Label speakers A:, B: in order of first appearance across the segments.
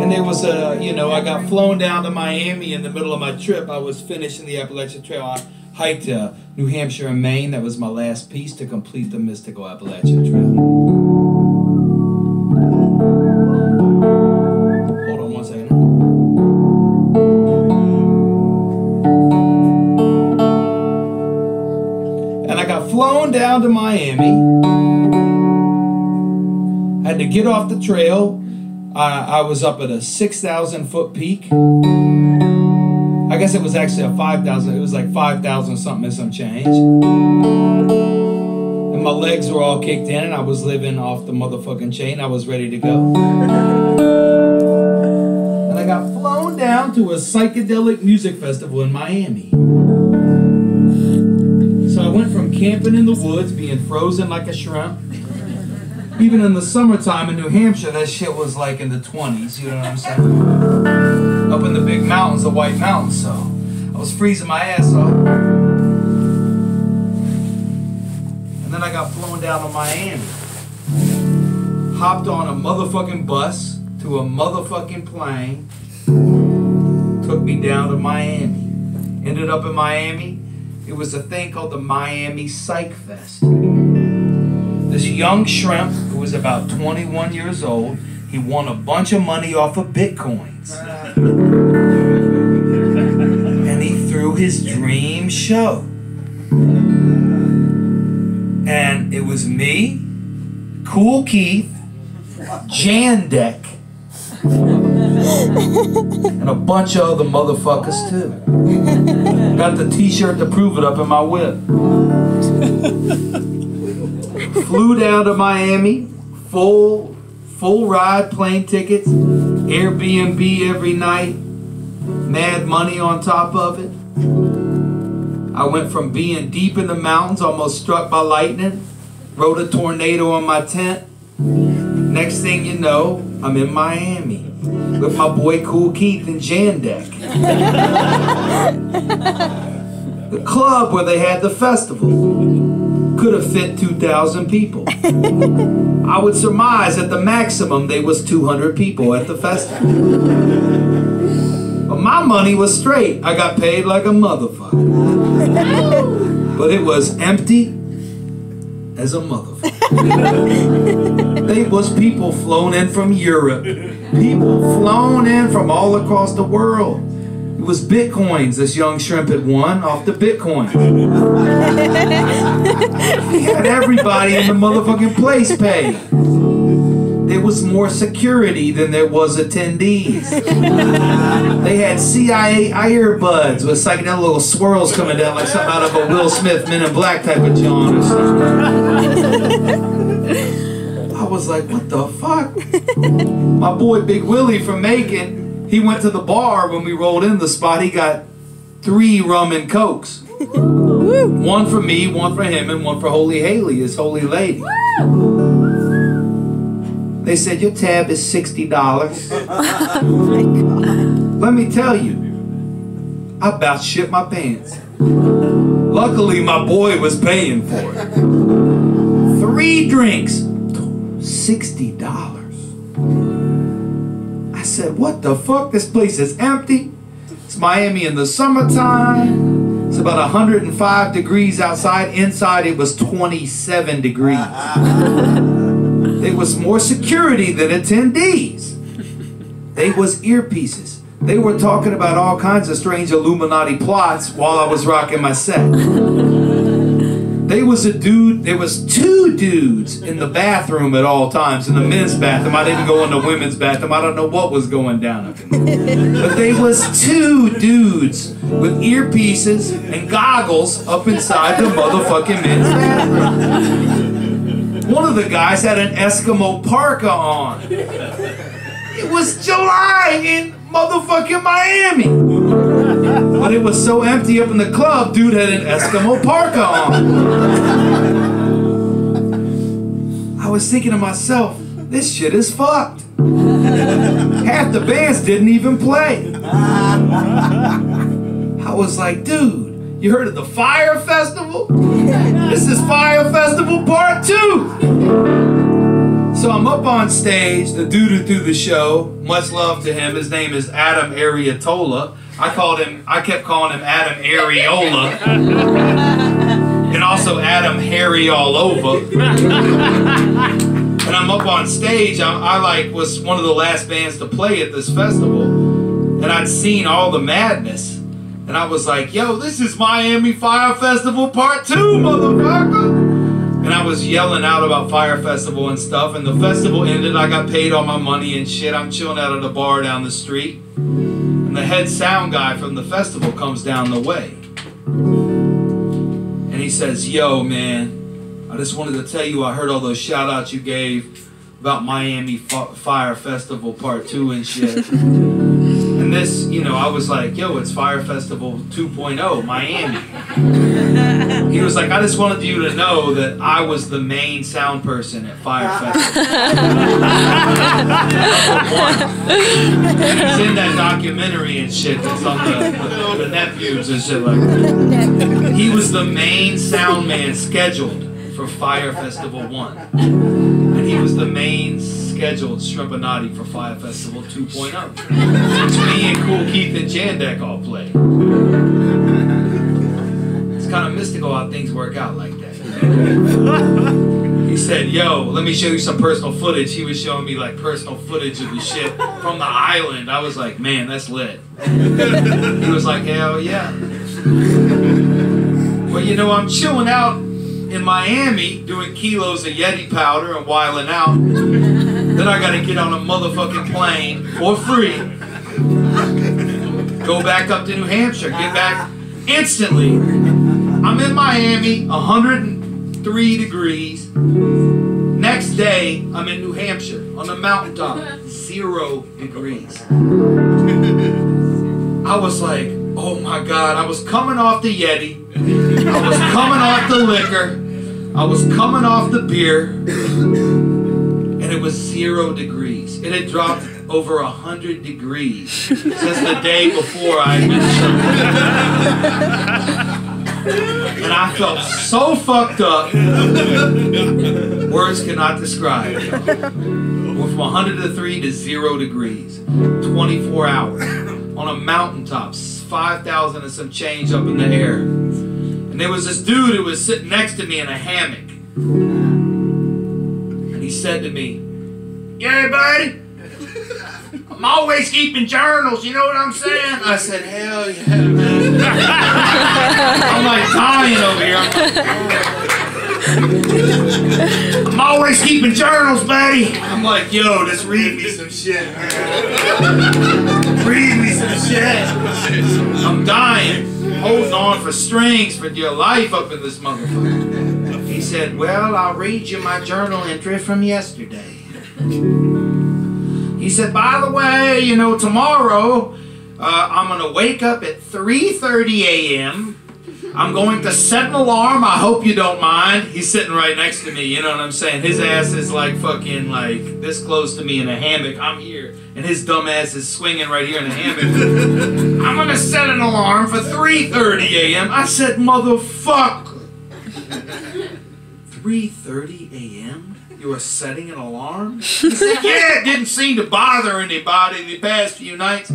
A: And there was a, you know, I got flown down to Miami in the middle of my trip. I was finishing the Appalachian Trail. I hiked New Hampshire and Maine. That was my last piece to complete the mystical Appalachian Trail. Hold on one second. And I got flown down to Miami. I had to get off the trail. I was up at a 6,000-foot peak. I guess it was actually a 5,000. It was like 5,000 something and some change. And my legs were all kicked in and I was living off the motherfucking chain. I was ready to go. And I got flown down to a psychedelic music festival in Miami. So I went from camping in the woods, being frozen like a shrimp. Even in the summertime in New Hampshire, that shit was like in the 20s, you know what I'm saying? Up in the big mountains, the White Mountains, so I was freezing my ass off. And then I got flown down to Miami. Hopped on a motherfucking bus to a motherfucking plane. Took me down to Miami. Ended up in Miami. It was a thing called the Miami Psych Fest. This young shrimp who was about 21 years old, he won a bunch of money off of Bitcoins. And he threw his dream show. And it was me, Cool Keith, Jandek, and a bunch of other motherfuckers too. Got the t-shirt to prove it up in my whip. Flew down to Miami, full ride, plane tickets, Airbnb every night, mad money on top of it. I went from being deep in the mountains, almost struck by lightning, rode a tornado on my tent. Next thing you know, I'm in Miami with my boy Cool Keith and Jandek. The club where they had the festival could have fit 2,000 people. I would surmise at the maximum there was 200 people at the festival. But my money was straight. I got paid like a motherfucker. But it was empty as a motherfucker. There was people flown in from Europe. People flown in from all across the world. It was Bitcoins this young shrimp had won off the Bitcoin. He had everybody in the motherfucking place paid. There was more security than there was attendees. They had CIA earbuds with psychedelic little swirls coming down like something out of a Will Smith Men in Black type of John or something. I was like, what the fuck? My boy Big Willie from Macon, he went to the bar when we rolled in the spot. He got 3 rum and cokes. One for me, one for him, and one for Holy Haley, his holy lady. They said, your tab is $60.
B: Oh my God.
A: Let me tell you, I about shit my pants. Luckily, my boy was paying for it. 3 drinks, $60. I said, what the fuck? This place is empty. It's Miami in the summertime. It's about 105 degrees outside. Inside it was 27 degrees. There was more security than attendees. They was earpieces. They were talking about all kinds of strange Illuminati plots while I was rocking my set. There was 2 dudes in the bathroom at all times, in the men's bathroom. I didn't go in the women's bathroom. I don't know what was going down up in there. But there was 2 dudes with earpieces and goggles up inside the motherfucking men's bathroom. One of the guys had an Eskimo parka on. It was July in motherfucking Miami. But it was so empty up in the club, dude had an Eskimo parka on. I was thinking to myself, this shit is fucked. Half the bands didn't even play. I was like, dude, You heard of the Fire Festival? This is Fire Festival Part 2. So I'm up on stage, the dude who threw the show, much love to him, his name is Adam Arietola. I kept calling him Adam Areola. And also Adam Harry all over. And I'm up on stage, I was one of the last bands to play at this festival. And I'd seen all the madness. And I was like, yo, this is Miami Fire Festival Part 2, motherfucker! And I was yelling out about Fire Festival and stuff, and the festival ended, I got paid all my money and shit, I'm chilling out at a bar down the street, and the head sound guy from the festival comes down the way. And he says, yo, man, I just wanted to tell you I heard all those shout outs you gave about Miami Fire Festival Part 2 and shit. And this, you know, I was like, yo, it's Fire Festival 2.0, Miami. He was like, I just wanted you to know that I was the main sound person at Fire Festival. He's in that documentary and shit that's on the nephews and shit like that. He was the main sound man scheduled for Fire Festival 1. And he was the main scheduled Shrimpanati for Fire Festival 2.0. Which me and Cool Keith and Jandek all play. It's kind of mystical how things work out like that. He said, yo, let me show you some personal footage. He was showing me like personal footage of the shit from the island. I was like, man, that's lit. He was like, hell yeah. Well, you know, I'm chilling out in Miami doing kilos of Yeti powder and wilding out. Then I gotta get on a motherfucking plane for free. Go back up to New Hampshire. Get back instantly. I'm in Miami, 103 degrees. Next day, I'm in New Hampshire on the mountaintop, 0 degrees. I was like, oh my God, I was coming off the Yeti. I was coming off the liquor. I was coming off the beer. And it was 0 degrees. It had dropped over 100 degrees since the day before I had been And I felt so fucked up. Words cannot describe it. Went from 103 to 0 degrees. 24 hours. On a mountaintop. 5,000 and some change up in the air. And there was this dude who was sitting next to me in a hammock. And he said to me, yeah, buddy, I'm always keeping journals, you know what I'm saying? I said, hell yeah, man. I'm like dying over here. I'm always keeping journals, buddy. I'm like, yo, just read me some shit, man. Read me some shit. I'm dying, holding on for strings for your life up in this motherfucker. He said, well, I'll read you my journal entry from yesterday. He said, by the way, you know, tomorrow I'm going to wake up at 3:30 a.m. I'm going to set an alarm. I hope you don't mind. He's sitting right next to me, you know what I'm saying? His ass is like fucking like this close to me in a hammock. I'm here, and his dumb ass is swinging right here in a hammock. I'm going to set an alarm for 3:30 a.m. I said, motherfucker. 3:30 a.m.? You were setting an alarm? He said, yeah, it didn't seem to bother anybody the past few nights. I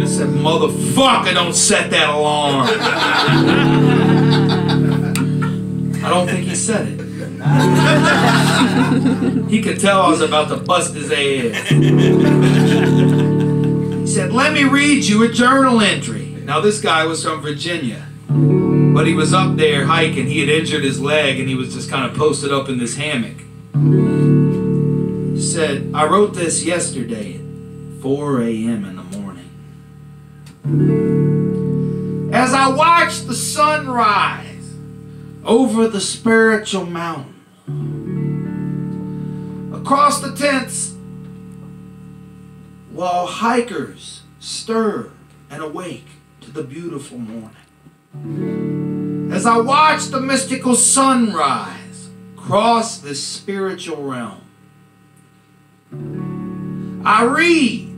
A: said, motherfucker, don't set that alarm. I don't think he said it. He could tell I was about to bust his ass. He said, let me read you a journal entry. Now this guy was from Virginia. But he was up there hiking. He had injured his leg and he was just kind of posted up in this hammock. He said, I wrote this yesterday at 4 a.m. in the morning. As I watched the sun rise over the spiritual mountain, across the tents, while hikers stir and awake to the beautiful morning. As I watched the mystical sunrise across this spiritual realm, I read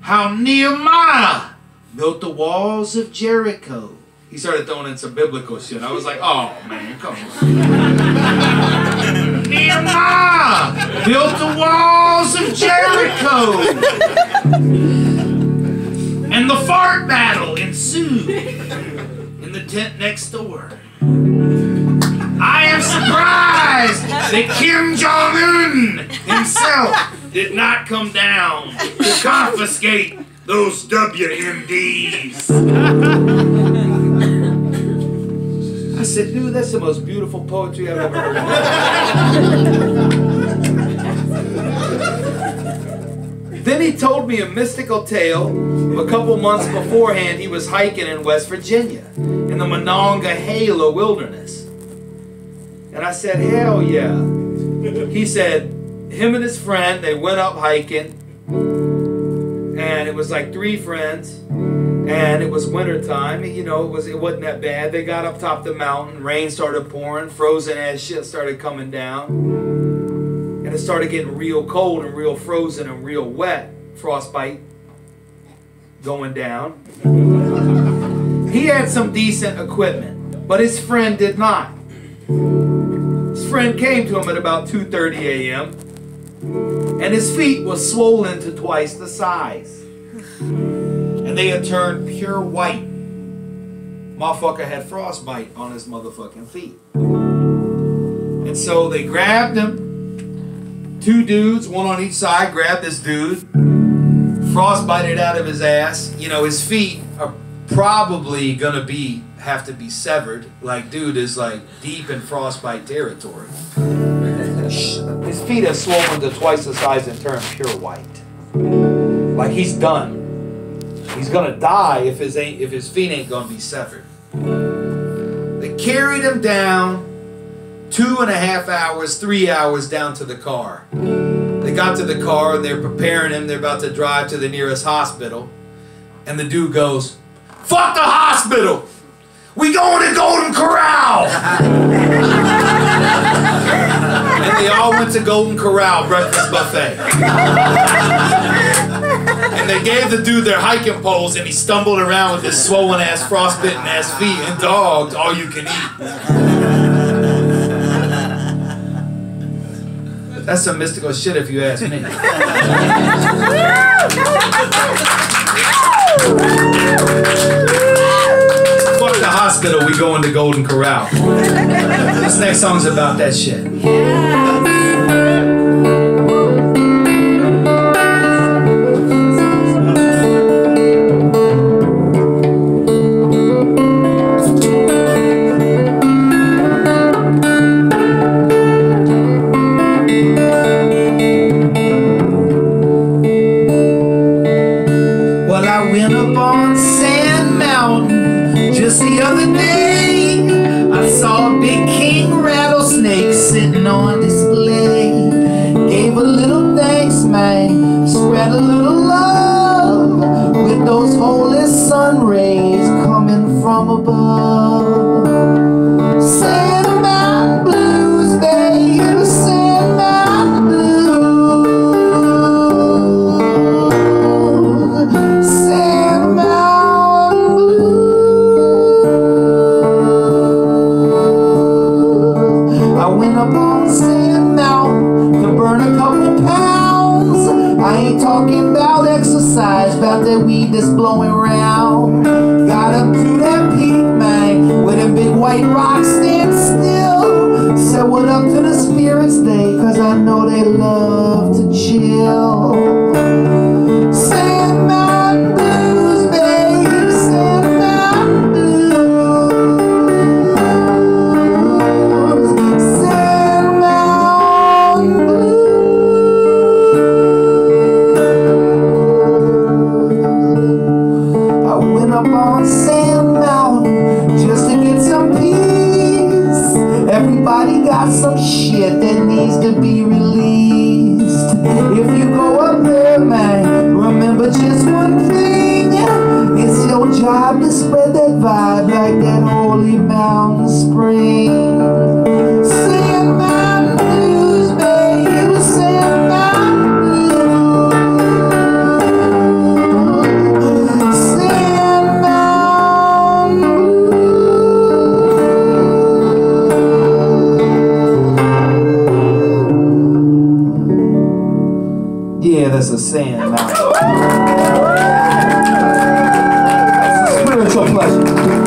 A: how Nehemiah built the walls of Jericho. He started throwing in some biblical shit. I was like, oh man, come on. Nehemiah built the walls of Jericho. And the fart battle ensued in the tent next door. I am surprised that Kim Jong-un himself did not come down to confiscate those WMDs. I said, dude, that's the most beautiful poetry I've ever heard. Then he told me a mystical tale of a couple months beforehand. He was hiking in West Virginia in the Monongahela wilderness. And I said, hell yeah. He said, him and his friend, they went up hiking. And it was like 3 friends. And it was wintertime. You know, it wasn't that bad. They got up top the mountain. Rain started pouring. Frozen ass shit started coming down. And it started getting real cold and real frozen and real wet. Frostbite going down. He had some decent equipment, but his friend did not. His friend came to him at about 2:30 a.m. and his feet were swollen to twice the size. And they had turned pure white. Motherfucker had frostbite on his motherfucking feet. And so they grabbed him. 2 dudes, one on each side, grabbed this dude, frostbited out of his ass. You know, his feet are probably gonna have to be severed. Like, dude is like deep in frostbite territory. His feet are swollen to twice the size and turned pure white. Like he's done. He's gonna die if his feet ain't gonna be severed. They carried him down 2.5 hours, 3 hours down to the car. They got to the car and they're preparing him. They're about to drive to the nearest hospital. And the dude goes, fuck the hospital! We going to Golden Corral! And they all went to Golden Corral breakfast buffet. And they gave the dude their hiking poles and he stumbled around with his swollen ass, frostbitten ass feet and dogs, all you can eat. That's some mystical shit if you ask me. Fuck the hospital, we going to Golden Corral. This next song's about that shit. The other day, I saw a big king rattlesnake sitting on display. Gave a little thanks, man, spread a little love with those holy sun rays coming from above. Sandman blues, baby, Sandman blues, Sandman blues. Up on Sand Mountain to burn a couple pounds. I ain't talking about exercise, about that weed that's blowing around. Got up to that peak, man, where them big white rocks stand still. Said what up to the spirits day, cause I know they love to chill. Sandman blues, baby, Sandman blues. Everybody got some shit that needs to be released. If you go up there, man, remember just one thing. It's your job to spread that vibe like that holy mountain spring. Sandman blues, baby, Sandman blues. Sandman us a sin now. Spiritual pleasure.